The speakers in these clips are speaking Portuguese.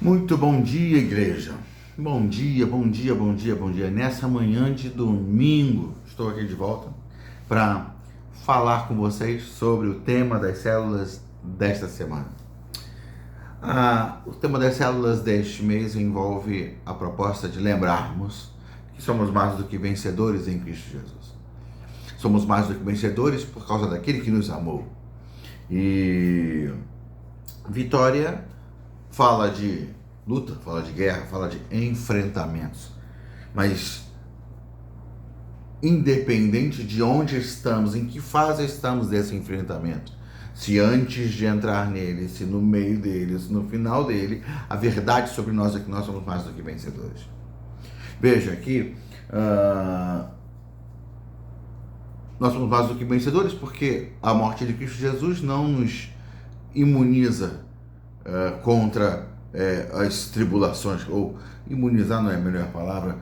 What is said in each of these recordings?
Muito bom dia, igreja. Bom dia, bom dia, bom dia, bom dia. Nessa manhã de domingo, estou aqui de volta para falar com vocês sobre o tema das células desta semana. O tema das células deste mês envolve a proposta de lembrarmos que somos mais do que vencedores em Cristo Jesus. Somos mais do que vencedores por causa daquele que nos amou. E vitória fala de luta, fala de guerra, fala de enfrentamentos. Mas independente de onde estamos, em que fase estamos desse enfrentamento, se antes de entrar nele, se no meio dele, se no final dele, a verdade sobre nós é que nós somos mais do que vencedores. Veja aqui, nós somos mais do que vencedores porque a morte de Cristo Jesus não nos imuniza contra as tribulações, ou imunizar não é a melhor palavra,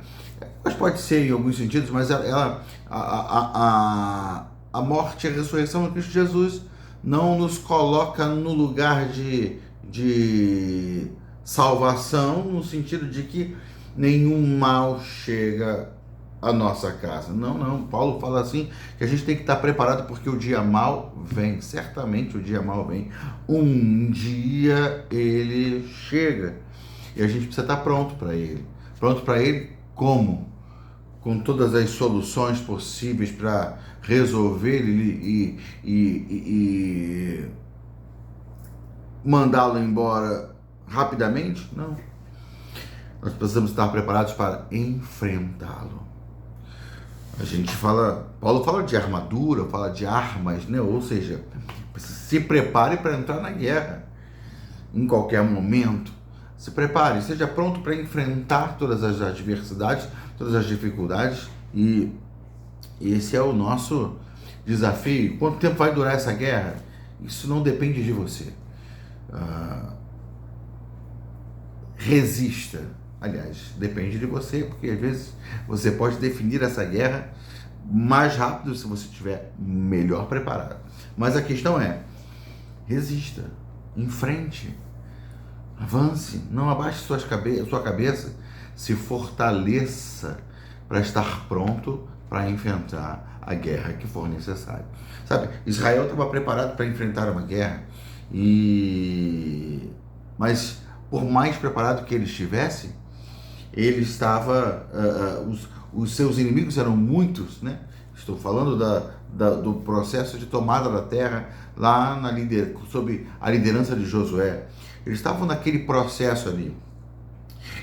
mas pode ser em alguns sentidos, mas a morte e a ressurreição de Cristo Jesus não nos coloca no lugar de salvação, no sentido de que nenhum mal chega à nossa casa. Não. Paulo fala assim, que a gente tem que estar preparado porque o dia mal vem. Certamente o dia mal vem. Um dia ele chega. E a gente precisa estar pronto para ele. Pronto para ele como? Com todas as soluções possíveis para resolver ele e mandá-lo embora rapidamente? Não. Nós precisamos estar preparados para enfrentá-lo. A gente Paulo fala de armadura, fala de armas, né? Ou seja, se prepare para entrar na guerra em qualquer momento. Se prepare, seja pronto para enfrentar todas as adversidades, todas as dificuldades, e esse é o nosso desafio. Quanto tempo vai durar essa guerra? Isso não depende de você. Resista. Aliás, depende de você, porque às vezes você pode definir essa guerra mais rápido se você estiver melhor preparado. Mas a questão é, resista, enfrente, avance, não abaixe sua cabeça, se fortaleça para estar pronto para enfrentar a guerra que for necessário. Sabe, Israel estava preparado para enfrentar uma guerra, mas por mais preparado que ele estivesse, ele estava, os seus inimigos eram muitos, né? Estou falando do processo de tomada da terra lá sob a liderança de Josué. Eles estavam naquele processo ali.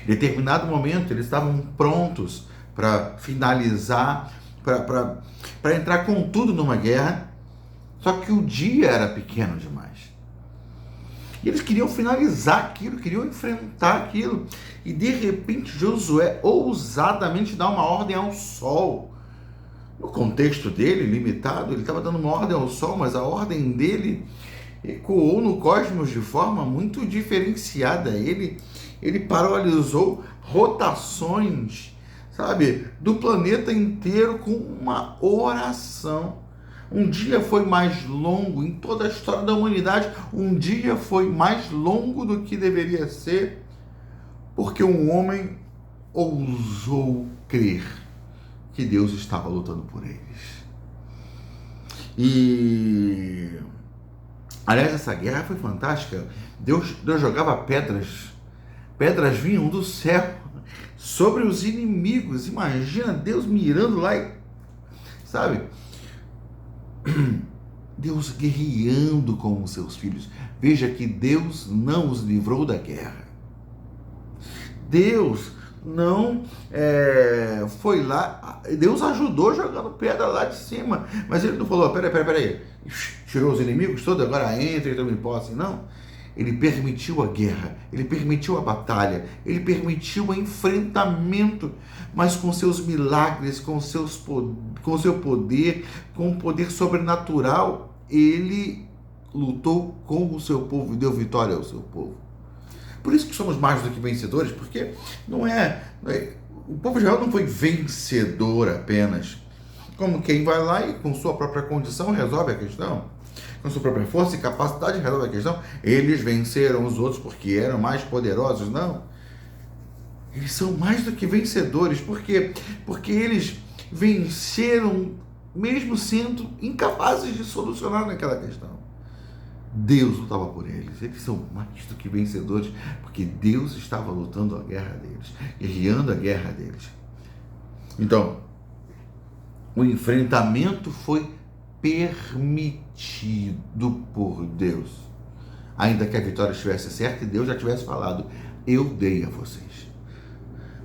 Em determinado momento, eles estavam prontos para finalizar, para entrar com tudo numa guerra, só que o dia era pequeno demais. E eles queriam finalizar aquilo, queriam enfrentar aquilo. E de repente Josué ousadamente dá uma ordem ao sol. No contexto dele, limitado, ele estava dando uma ordem ao sol, mas a ordem dele ecoou no cosmos de forma muito diferenciada. Ele paralisou rotações, sabe, do planeta inteiro com uma oração. Um dia foi mais longo, em toda a história da humanidade, um dia foi mais longo do que deveria ser, porque um homem ousou crer que Deus estava lutando por eles. Aliás, essa guerra foi fantástica. Deus jogava pedras vinham do céu sobre os inimigos. Imagina Deus mirando lá e, sabe, Deus guerreando com os seus filhos. Veja que Deus não os livrou da guerra. Deus não foi lá. Deus ajudou jogando pedra lá de cima. Mas ele não falou, peraí. Tirou os inimigos todos, agora entra e toma posse. Não. Ele permitiu a guerra, ele permitiu a batalha, ele permitiu o enfrentamento, mas com seus milagres, com seu poder, com o poder sobrenatural, ele lutou com o seu povo e deu vitória ao seu povo. Por isso que somos mais do que vencedores, porque o povo de Israel não foi vencedor apenas, como quem vai lá e com sua própria condição resolve a questão. Com sua própria força e capacidade de resolver a questão, eles venceram os outros porque eram mais poderosos. Não. Eles são mais do que vencedores. Por quê? Porque eles venceram mesmo sendo incapazes de solucionar naquela questão. Deus lutava por eles. Eles são mais do que vencedores, porque Deus estava lutando a guerra deles, guerreando a guerra deles. Então, o enfrentamento foi permitido por Deus. Ainda que a vitória estivesse certa e Deus já tivesse falado, eu dei a vocês.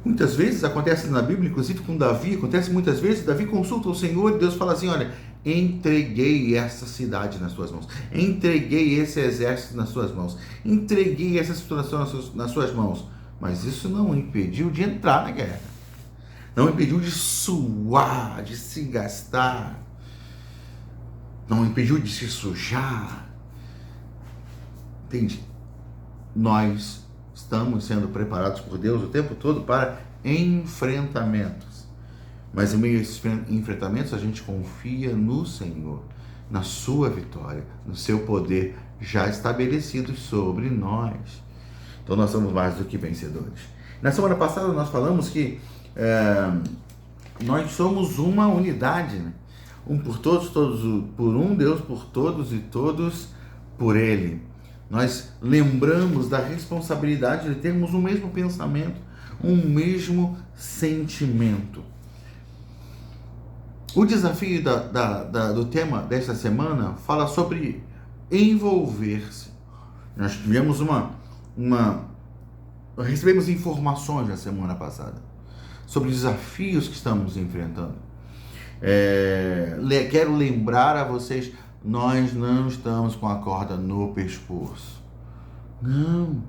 Muitas vezes acontece na Bíblia, inclusive com Davi, acontece muitas vezes, Davi consulta o Senhor e Deus fala assim, olha, entreguei essa cidade nas suas mãos, entreguei esse exército nas suas mãos, entreguei essa situação nas suas mãos, mas isso não o impediu de entrar na guerra, não o impediu de suar, de se gastar, não o impediu de se sujar, entende? Nós estamos sendo preparados por Deus o tempo todo para enfrentamentos. Mas em meio a esses enfrentamentos, a gente confia no Senhor, na sua vitória, no seu poder já estabelecido sobre nós. Então nós somos mais do que vencedores. Na semana passada nós falamos que nós somos uma unidade, né? Um por todos, todos por um, Deus por todos e todos por Ele. Nós lembramos da responsabilidade de termos um mesmo pensamento, um mesmo sentimento. O desafio do tema desta semana fala sobre envolver-se. Nós tivemos recebemos informações na semana passada sobre desafios que estamos enfrentando. Quero lembrar a vocês, nós não estamos com a corda no pescoço. Não,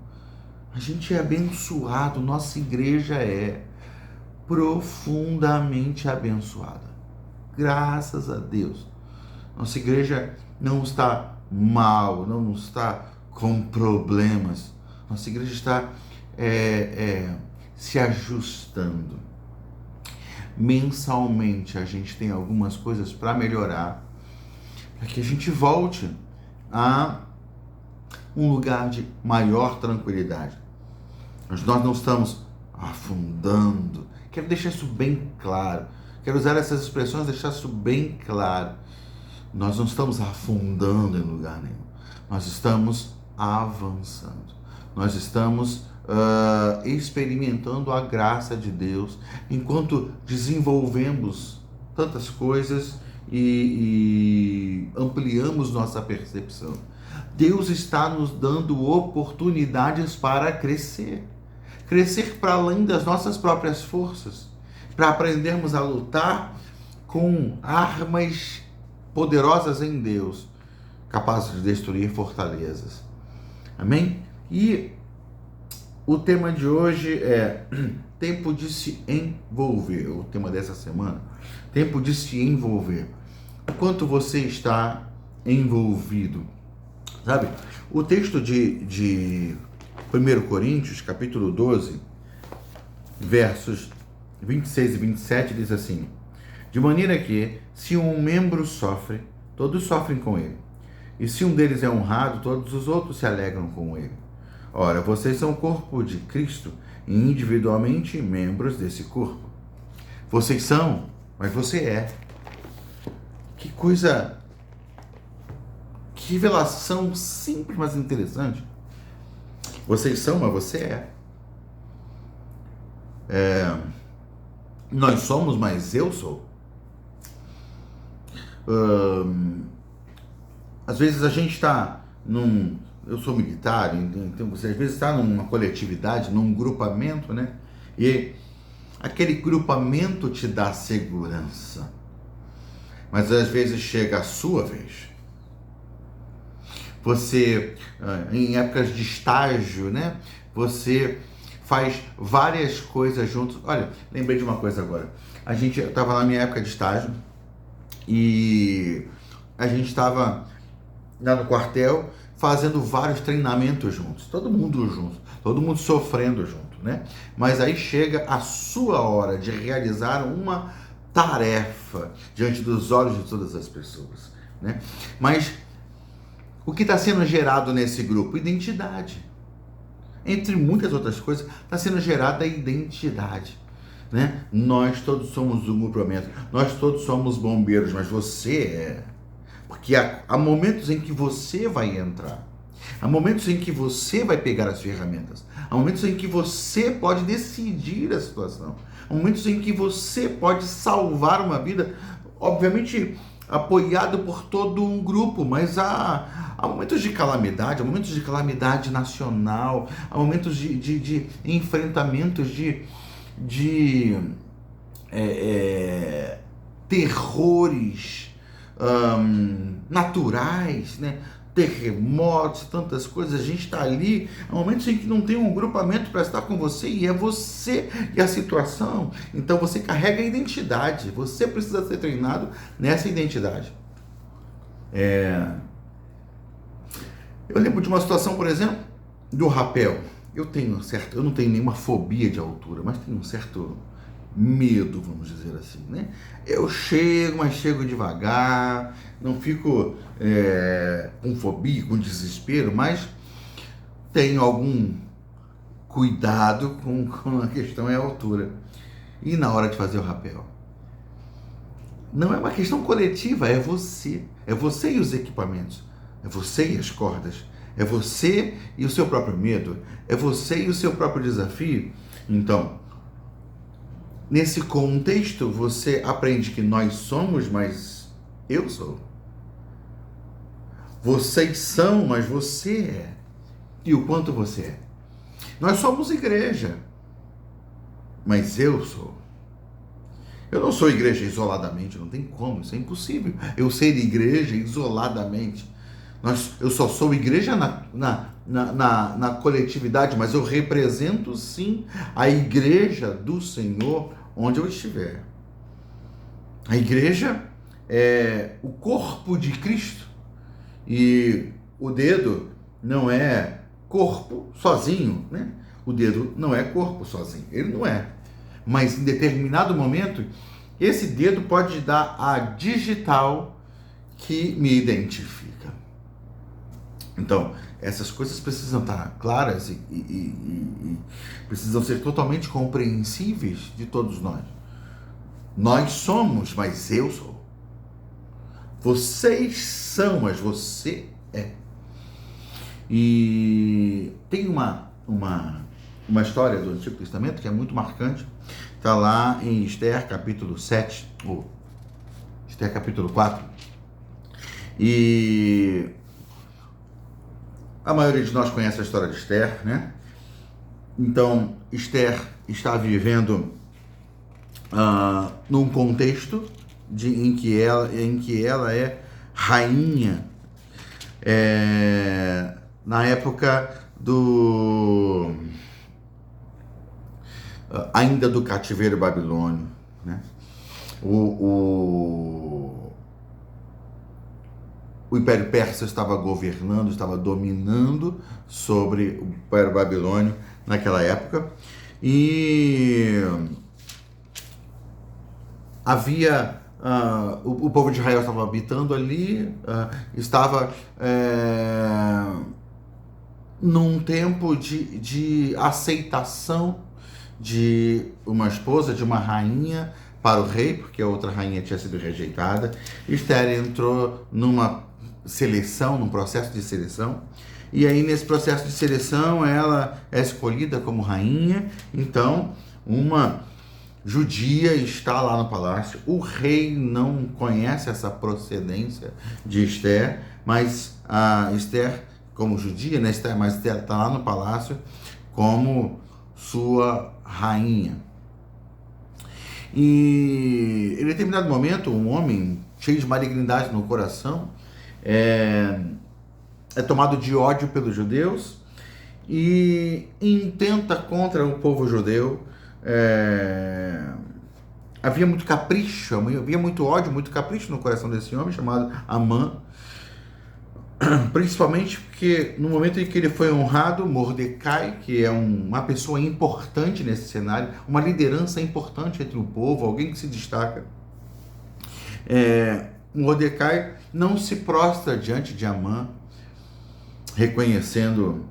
a gente é abençoado, nossa igreja é profundamente abençoada. Graças a Deus. Nossa igreja não está mal, não está com problemas. Nossa igreja está se ajustando. Mensalmente a gente tem algumas coisas para melhorar, para que a gente volte a um lugar de maior tranquilidade. Mas nós não estamos afundando. Quero deixar isso bem claro. Quero usar essas expressões, deixar isso bem claro. Nós não estamos afundando em lugar nenhum. Nós estamos avançando. Nós estamos experimentando a graça de Deus enquanto desenvolvemos tantas coisas e ampliamos nossa percepção. Deus está nos dando oportunidades para crescer. Crescer para além das nossas próprias forças. Para aprendermos a lutar com armas poderosas em Deus, capazes de destruir fortalezas. Amém? E o tema de hoje é tempo de se envolver. O tema dessa semana, tempo de se envolver. O quanto você está envolvido? Sabe? O texto de 1 Coríntios, capítulo 12, versos 26 e 27 diz assim: de maneira que, se um membro sofre, todos sofrem com ele. E se um deles é honrado, todos os outros se alegram com ele. Ora, vocês são o corpo de Cristo e individualmente membros desse corpo. Vocês são, mas você é. Que coisa, que revelação simples, mas interessante. Vocês são, mas você é. Nós somos, mas eu sou. Às vezes a gente está eu sou militar, então você às vezes está numa coletividade, num grupamento, né? E aquele grupamento te dá segurança. Mas às vezes chega a sua vez. Você, em épocas de estágio, né? Você faz várias coisas juntos. Olha, lembrei de uma coisa agora. Eu estava na minha época de estágio e a gente estava lá no quartel fazendo vários treinamentos juntos, todo mundo junto, todo mundo sofrendo junto, né? Mas aí chega a sua hora de realizar uma tarefa diante dos olhos de todas as pessoas, né? Mas O que está sendo gerado nesse grupo? Identidade. Entre muitas outras coisas, está sendo gerada a identidade. Né? Nós todos somos um grupamento, nós todos somos bombeiros, mas você é. Porque há momentos em que você vai entrar, há momentos em que você vai pegar as ferramentas, há momentos em que você pode decidir a situação, há momentos em que você pode salvar uma vida, obviamente apoiado por todo um grupo, mas há momentos de calamidade nacional, há momentos de enfrentamentos, de terrores naturais, né? Terremotos, tantas coisas. A gente está ali, há momentos em que não tem um grupamento para estar com você e é você e a situação. Então você carrega a identidade, você precisa ser treinado nessa identidade. Eu lembro de uma situação, por exemplo, do rapel. Eu não tenho nenhuma fobia de altura, mas tenho um certo medo, vamos dizer assim, né? Eu chego, mas chego devagar, não fico com fobia, com desespero, mas tenho algum cuidado com a questão é a altura. E na hora de fazer o rapel? Não é uma questão coletiva, é você e os equipamentos, é você e as cordas, é você e o seu próprio medo, é você e o seu próprio desafio. Então, nesse contexto, você aprende que nós somos, mas eu sou. Vocês são, mas você é. E o quanto você é. Nós somos igreja, mas eu sou. Eu não sou igreja isoladamente, não tem como, isso é impossível. Eu ser igreja isoladamente. Eu só sou igreja na coletividade, mas eu represento sim a igreja do Senhor onde eu estiver. A igreja é o corpo de Cristo e o dedo não é corpo sozinho, né? O dedo não é corpo sozinho, ele não é. Mas em determinado momento, esse dedo pode dar a digital que me identifica. Então, essas coisas precisam estar claras e precisam ser totalmente compreensíveis de todos nós. Nós somos, mas eu sou. Vocês são, mas você é. E tem uma história do Antigo Testamento que é muito marcante. Está lá em Esther, capítulo 7, ou Esther, capítulo 4. E a maioria de nós conhece a história de Esther, né? Então, Esther está vivendo num contexto em que ela é rainha na época ainda do cativeiro babilônio, né? O Império Persa estava governando, estava dominando sobre o Império Babilônio naquela época e havia o povo de Israel estava habitando ali, estava num tempo de aceitação de uma esposa, de uma rainha para o rei, porque a outra rainha tinha sido rejeitada. Esther entrou numa seleção, num processo de seleção, e aí nesse processo de seleção ela é escolhida como rainha. Então uma judia está lá no palácio, o rei não conhece essa procedência de Esther, mas a Esther, como judia, né, mas Esther está lá no palácio como sua rainha. E em determinado momento, um homem cheio de malignidade no coração é tomado de ódio pelos judeus e intenta contra o povo judeu. Havia muito capricho, havia muito ódio, muito capricho no coração desse homem chamado Amã, principalmente porque no momento em que ele foi honrado, Mordecai, que é uma pessoa importante nesse cenário, uma liderança importante entre o povo, alguém que se destaca, Mordecai não se prostra diante de Amã, reconhecendo,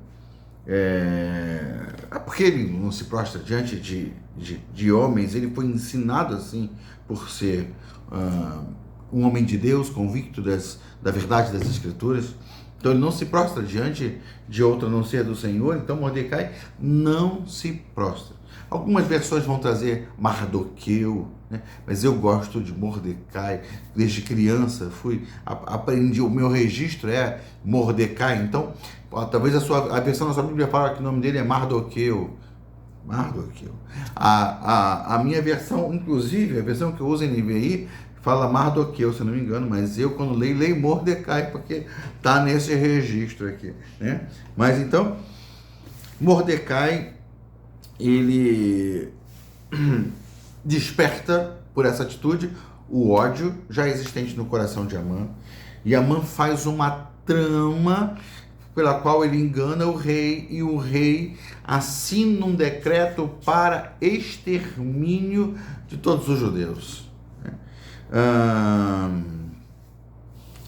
porque ele não se prostra diante de homens, ele foi ensinado assim por ser um homem de Deus, convicto da verdade das Escrituras. Então ele não se prostra diante de outra a não ser do Senhor. Então Mordecai não se prostra. Algumas versões vão trazer Mardoqueu, né? Mas eu gosto de Mordecai. Desde criança aprendi, o meu registro é Mordecai. Então, talvez a versão da sua Bíblia fala que o nome dele é Mardoqueu. Mardoqueu. A minha versão, inclusive, a versão que eu uso em NVI, fala Mardoqueu, se não me engano, mas eu, quando leio Mordecai, porque está nesse registro aqui, né? Mas então, Mordecai, ele desperta por essa atitude o ódio já existente no coração de Amã, e Amã faz uma trama pela qual ele engana o rei, e o rei assina um decreto para extermínio de todos os judeus.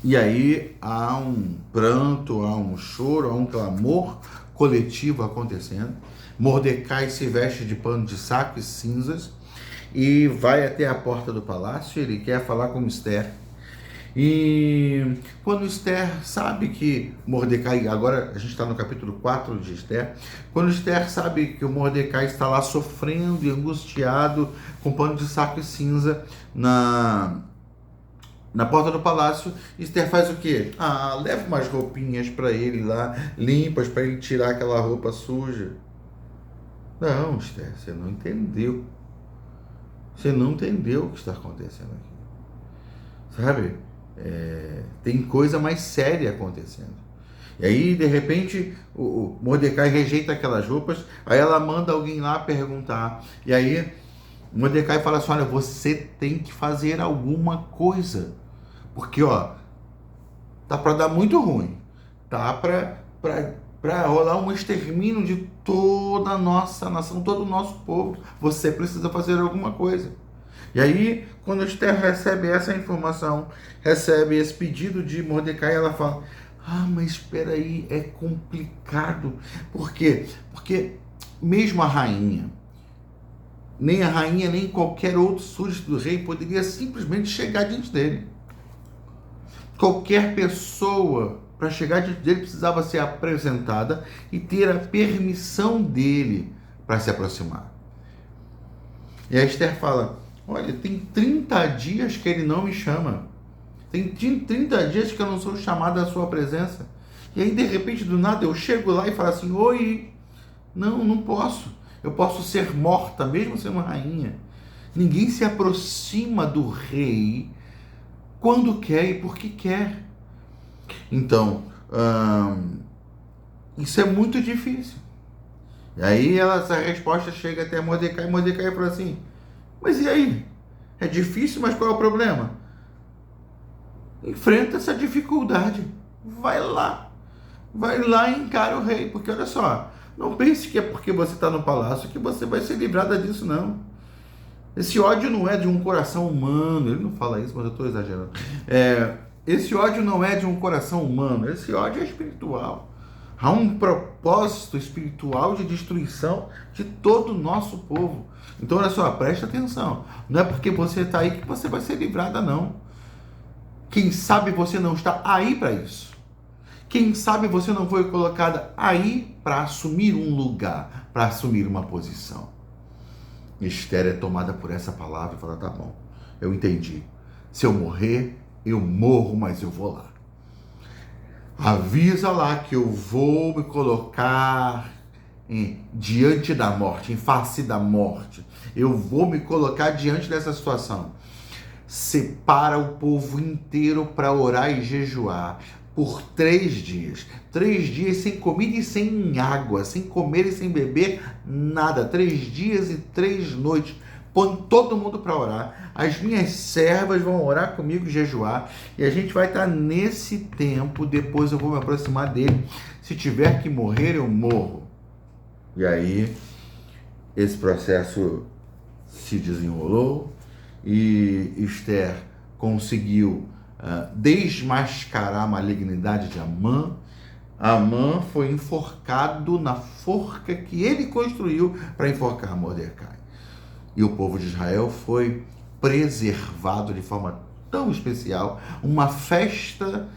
E aí há um pranto, há um choro, há um clamor coletivo acontecendo. Mordecai se veste de pano de saco e cinzas e vai até a porta do palácio. Ele quer falar com Esther. E quando Esther sabe que Mordecai, agora a gente está no capítulo 4 de Esther, quando Esther sabe que o Mordecai está lá sofrendo e angustiado, com pano de saco e cinza na porta do palácio, Esther faz o quê? Leva umas roupinhas para ele lá, limpas, para ele tirar aquela roupa suja. Não, Esther, você não entendeu. Você não entendeu o que está acontecendo aqui. Sabe? Tem coisa mais séria acontecendo. E aí, de repente, o Mordecai rejeita aquelas roupas, aí ela manda alguém lá perguntar. E aí, Mordecai fala assim, olha, você tem que fazer alguma coisa. Porque, tá para dar muito ruim. Tá para rolar um extermínio de toda a nossa nação, todo o nosso povo. Você precisa fazer alguma coisa. E aí, quando Esther recebe essa informação, recebe esse pedido de Mordecai, ela fala, mas espera aí, é complicado. Por quê? Porque mesmo a rainha, nem qualquer outro súdito do rei poderia simplesmente chegar diante dele. Qualquer pessoa, para chegar diante dele, precisava ser apresentada e ter a permissão dele para se aproximar. E a Esther fala, olha, tem 30 dias que ele não me chama. Tem 30 dias que eu não sou chamado à sua presença. E aí, de repente, do nada, eu chego lá e falo assim, oi, não posso. Eu posso ser morta, mesmo sendo rainha. Ninguém se aproxima do rei quando quer e porque quer. Então, isso é muito difícil. E aí essa resposta chega até Mordecai, e Mordecai fala assim, mas e aí? É difícil, mas qual é o problema? Enfrenta essa dificuldade. Vai lá e encara o rei. Porque olha só, não pense que é porque você está no palácio que você vai ser livrada disso, não. Esse ódio não é de um coração humano. Ele não fala isso, mas eu estou exagerando. Esse ódio não é de um coração humano. Esse ódio é espiritual. Há um propósito espiritual de destruição de todo o nosso povo. Então, olha só, presta atenção. Não é porque você está aí que você vai ser livrada, não. Quem sabe você não está aí para isso. Quem sabe você não foi colocada aí para assumir um lugar, para assumir uma posição. Esther é tomada por essa palavra e fala, tá bom, eu entendi. Se eu morrer, eu morro, mas eu vou lá. Avisa lá que eu vou me colocar diante da morte, em face da morte. Eu vou me colocar diante dessa situação. Separa o povo inteiro para orar e jejuar por 3 dias. 3 dias sem comida e sem água, sem comer e sem beber nada. 3 dias e 3 noites. Põe todo mundo para orar. As minhas servas vão orar comigo e jejuar. E a gente vai estar nesse tempo. Depois eu vou me aproximar dele. Se tiver que morrer, eu morro. E aí, esse processo se desenrolou. E Esther conseguiu desmascarar a malignidade de Amã. Amã foi enforcado na forca que ele construiu para enforcar Mordecai. E o povo de Israel foi preservado de forma tão especial. Uma festa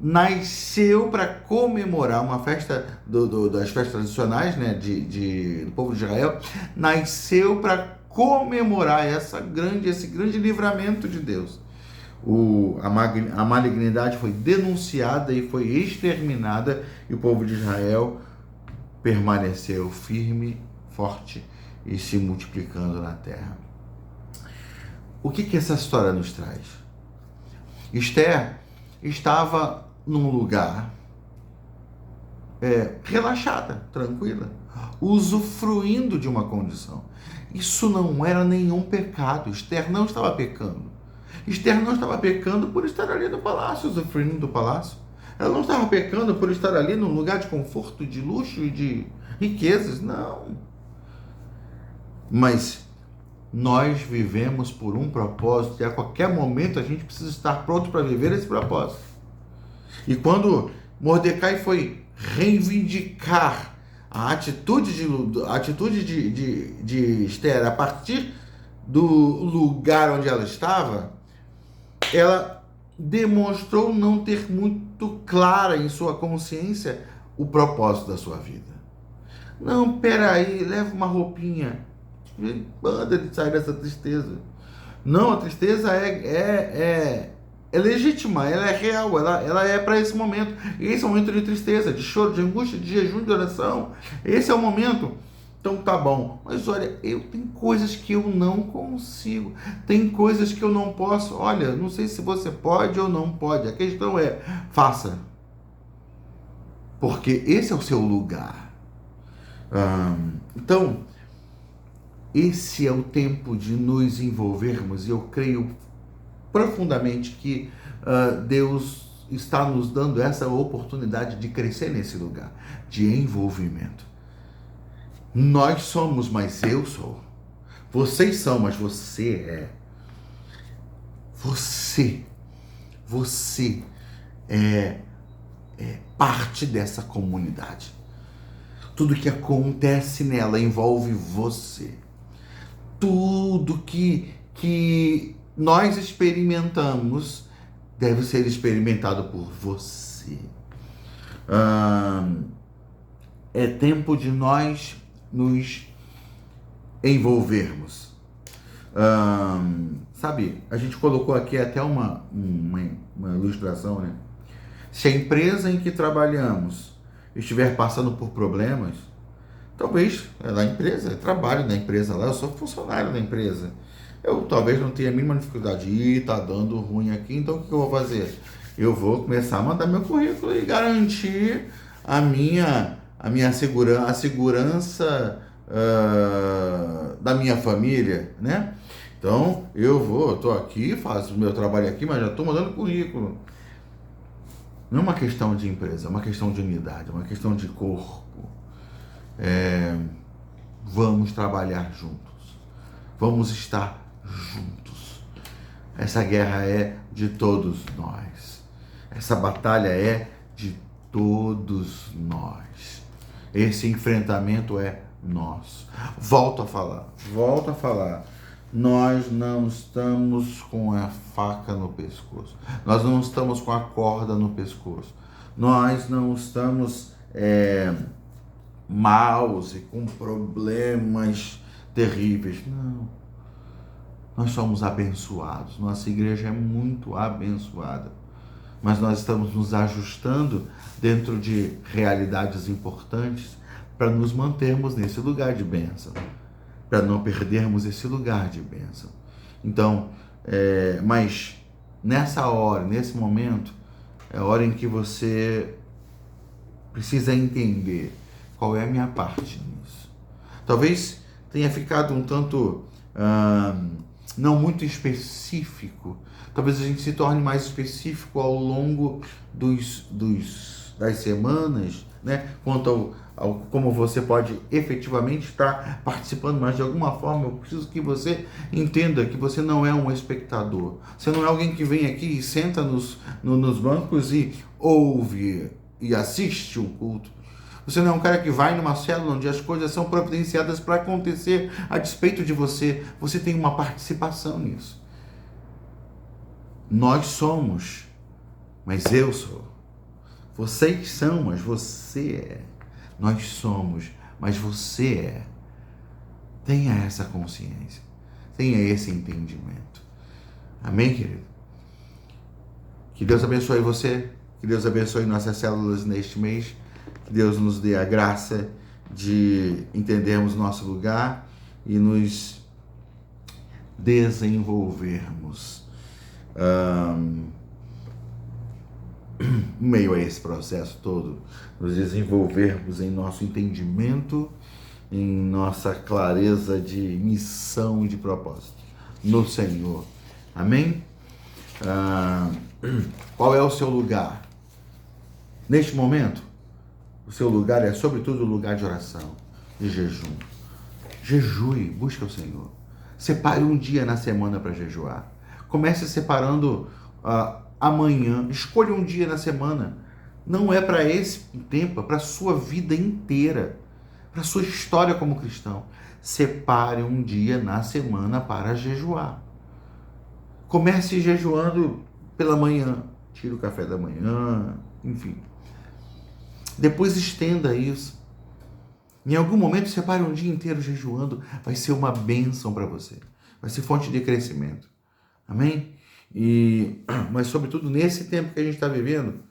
nasceu para comemorar, uma festa das festas tradicionais, né, do povo de Israel, nasceu para comemorar esse grande livramento de Deus. A malignidade foi denunciada e foi exterminada, e o povo de Israel permaneceu firme, forte e se multiplicando na terra. O que essa história nos traz? Esther estava num lugar relaxada, tranquila, usufruindo de uma condição. Isso não era nenhum pecado. Esther não estava pecando. Esther não estava pecando por estar ali no palácio, usufruindo do palácio. Ela não estava pecando por estar ali num lugar de conforto, de luxo e de riquezas. Não. Mas nós vivemos por um propósito e a qualquer momento a gente precisa estar pronto para viver esse propósito. E quando Mordecai foi reivindicar a atitude de Esther a partir do lugar onde ela estava, ela demonstrou não ter muito clara em sua consciência o propósito da sua vida. Não, peraí, leva uma roupinha, anda de sair dessa tristeza. Não, a tristeza é legítima, ela é real, ela é para esse momento. Esse é o momento de tristeza, de choro, de angústia, de jejum, de oração. Esse é o momento. Então tá bom, mas olha, tem coisas que eu não consigo, tem coisas que eu não posso. Olha, não sei se você pode ou não pode, a questão é, faça, porque esse é o seu lugar. Então, esse é o tempo de nos envolvermos, e eu creio profundamente que Deus está nos dando essa oportunidade de crescer nesse lugar de envolvimento. Nós somos, mas eu sou. Vocês são, mas você é. Você é parte dessa comunidade. Tudo que acontece nela envolve você. Tudo que nós experimentamos deve ser experimentado por você. É tempo de nós nos envolvermos. Sabe, a gente colocou aqui até uma ilustração, né? Se a empresa em que trabalhamos estiver passando por problemas, talvez é da empresa, eu trabalho na empresa lá, eu sou funcionário da empresa. Eu talvez não tenha a mínima dificuldade. Tá dando ruim aqui, então o que eu vou fazer? Eu vou começar a mandar meu currículo e garantir a segurança da minha família, né? Então, eu tô aqui, faço o meu trabalho aqui, mas já tô mandando currículo. Não é uma questão de empresa, é uma questão de unidade, é uma questão de corpo. Vamos trabalhar juntos. Vamos estar juntos. Essa guerra é de todos nós. Essa batalha é de todos nós. Esse enfrentamento é nosso. Volto a falar. Nós não estamos com a faca no pescoço. Nós não estamos com a corda no pescoço. Nós não estamos maus e com problemas terríveis. Não. Nós somos abençoados. Nossa igreja é muito abençoada. Mas nós estamos nos ajustando dentro de realidades importantes para nos mantermos nesse lugar de bênção, para não perdermos esse lugar de bênção. Então, mas nessa hora, nesse momento, é a hora em que você precisa entender qual é a minha parte nisso. Talvez tenha ficado um tanto não muito específico. Talvez a gente se torne mais específico ao longo das semanas, né? Quanto ao como você pode efetivamente estar participando, mas de alguma forma eu preciso que você entenda que você não é um espectador. Você não é alguém que vem aqui e senta nos bancos e ouve e assiste um culto. Você não é um cara que vai numa célula onde as coisas são providenciadas para acontecer a despeito de você. Você tem uma participação nisso. Nós somos, mas eu sou. Vocês são, mas você é. Nós somos, mas você é. Tenha essa consciência. Tenha esse entendimento. Amém, querido? Que Deus abençoe você. Que Deus abençoe nossas células neste mês. Que Deus nos dê a graça de entendermos nosso lugar e nos desenvolvermos em meio a esse processo todo, nos desenvolvermos em nosso entendimento, em nossa clareza de missão e de propósito no Senhor. Amém? Qual é o seu lugar? Neste momento, o seu lugar é sobretudo o lugar de oração, de jejum. Jejue, busque o Senhor. Separe um dia na semana para jejuar. Comece separando amanhã. Escolha um dia na semana. Não é para esse tempo, é para a sua vida inteira, para a sua história como cristão. Separe um dia na semana para jejuar. Comece jejuando pela manhã. Tire o café da manhã, enfim. Depois estenda isso. Em algum momento, separe um dia inteiro jejuando. Vai ser uma bênção para você. Vai ser fonte de crescimento. Amém? Mas, sobretudo, nesse tempo que a gente está vivendo,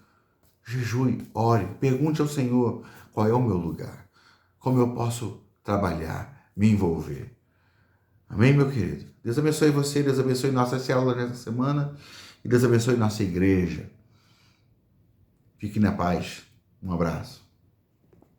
jejue, ore, pergunte ao Senhor qual é o meu lugar. Como eu posso trabalhar, me envolver. Amém, meu querido? Deus abençoe você, Deus abençoe nossa célula nessa semana e Deus abençoe nossa igreja. Fique na paz. Um abraço.